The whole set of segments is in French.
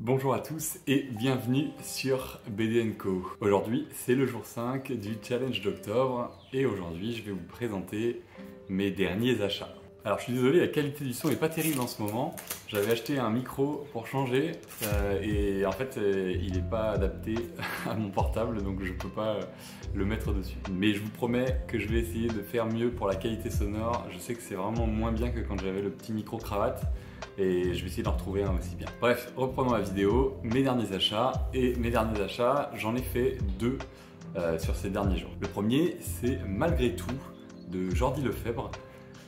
Bonjour à tous et bienvenue sur BD & Co. Aujourd'hui, c'est le jour 5 du challenge d'octobre et aujourd'hui, je vais vous présenter mes derniers achats. Alors, je suis désolé, la qualité du son est pas terrible en ce moment. J'avais acheté un micro pour changer et en fait, il n'est pas adapté à mon portable, donc je peux pas le mettre dessus. Mais je vous promets que je vais essayer de faire mieux pour la qualité sonore. Je sais que c'est vraiment moins bien que quand j'avais le petit micro cravate. Et je vais essayer d'en retrouver un aussi bien. Bref, reprenons la vidéo, mes derniers achats. Et mes derniers achats, j'en ai fait deux sur ces derniers jours. Le premier, c'est Malgré tout de Jordi Lefebvre.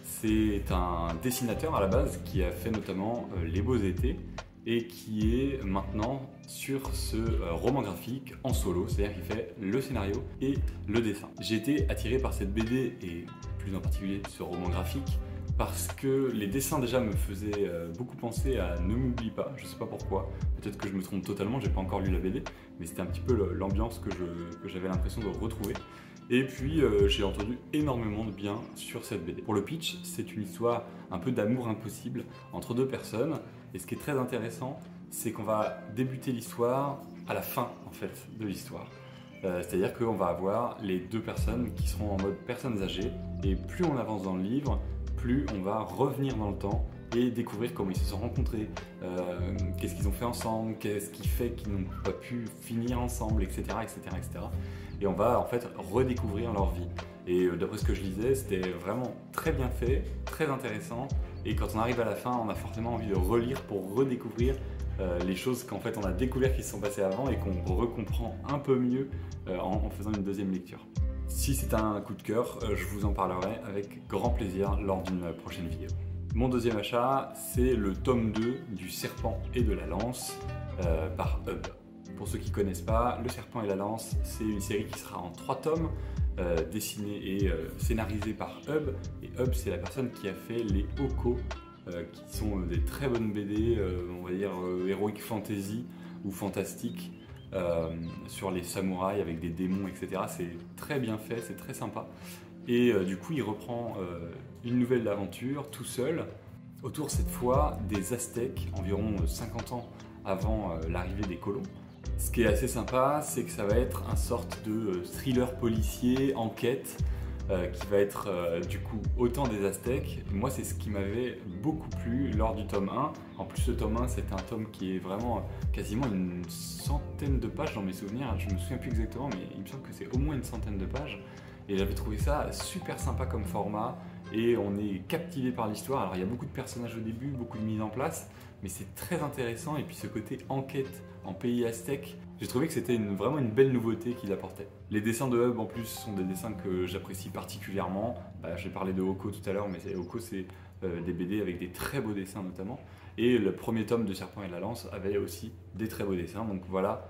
C'est un dessinateur à la base qui a fait notamment Les Beaux Étés et qui est maintenant sur ce roman graphique en solo, c'est-à-dire qu'il fait le scénario et le dessin. J'ai été attiré par cette BD et plus en particulier ce roman graphique parce que les dessins déjà me faisaient beaucoup penser à Ne m'oublie pas, je sais pas pourquoi, peut-être que je me trompe totalement, j'ai pas encore lu la BD, mais c'était un petit peu l'ambiance que j'avais l'impression de retrouver. Et puis j'ai entendu énormément de bien sur cette BD. Pour le pitch, c'est une histoire un peu d'amour impossible entre deux personnes, et ce qui est très intéressant, c'est qu'on va débuter l'histoire à la fin en fait de l'histoire. C'est-à-dire qu'on va avoir les deux personnes qui seront en mode personnes âgées, et plus on avance dans le livre, plus on va revenir dans le temps et découvrir comment ils se sont rencontrés, qu'est-ce qu'ils ont fait ensemble, qu'est-ce qui fait qu'ils n'ont pas pu finir ensemble, etc., etc., etc. Et on va en fait redécouvrir leur vie. Et d'après ce que je lisais, c'était vraiment très bien fait, très intéressant. Et quand on arrive à la fin, on a forcément envie de relire pour redécouvrir les choses qu'en fait on a découvert qui se sont passées avant et qu'on recomprend un peu mieux en faisant une deuxième lecture. Si c'est un coup de cœur, je vous en parlerai avec grand plaisir lors d'une prochaine vidéo. Mon deuxième achat, c'est le tome 2 du Serpent et de la Lance par Hub. Pour ceux qui ne connaissent pas, Le Serpent et la Lance, c'est une série qui sera en 3 tomes, dessinée et scénarisée par Hub. Et Hub, c'est la personne qui a fait les Oko, qui sont des très bonnes BD, on va dire heroic fantasy ou fantastique, sur les samouraïs avec des démons, etc. C'est très bien fait, c'est très sympa. Et du coup, il reprend une nouvelle aventure tout seul, autour cette fois des Aztèques, environ 50 ans avant l'arrivée des colons. Ce qui est assez sympa, c'est que ça va être un sorte de thriller policier, enquête, qui va être du coup autant des Aztèques. Moi, c'est ce qui m'avait beaucoup plu lors du tome 1. En plus, le tome 1, c'est un tome qui est vraiment quasiment une centaine de pages dans mes souvenirs. Je me souviens plus exactement, mais il me semble que c'est au moins une centaine de pages. Et j'avais trouvé ça super sympa comme format et on est captivé par l'histoire. Alors il y a beaucoup de personnages au début, beaucoup de mise en place, mais c'est très intéressant. Et puis ce côté enquête en pays aztèque, j'ai trouvé que c'était vraiment une belle nouveauté qu'il apportait. Les dessins de Hub en plus sont des dessins que j'apprécie particulièrement. J'ai parlé de Oko tout à l'heure, mais Oko c'est des BD avec des très beaux dessins notamment. Et le premier tome de Serpent et la Lance avait aussi des très beaux dessins, donc voilà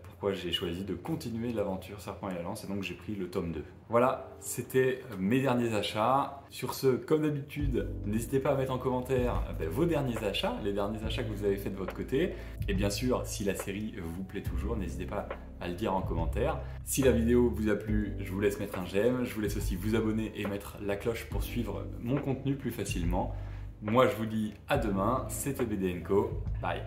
pourquoi j'ai choisi de continuer l'aventure Serpent et la Lance, et donc j'ai pris le tome 2. Voilà, c'était mes derniers achats. Sur ce, comme d'habitude, n'hésitez pas à mettre en commentaire vos derniers achats, les derniers achats que vous avez fait de votre côté. Et bien sûr, si la série vous plaît toujours, n'hésitez pas à le dire en commentaire. Si la vidéo vous a plu, je vous laisse mettre un j'aime, je vous laisse aussi vous abonner et mettre la cloche pour suivre mon contenu plus facilement. Moi, je vous dis à demain, c'était BD & Co. Bye.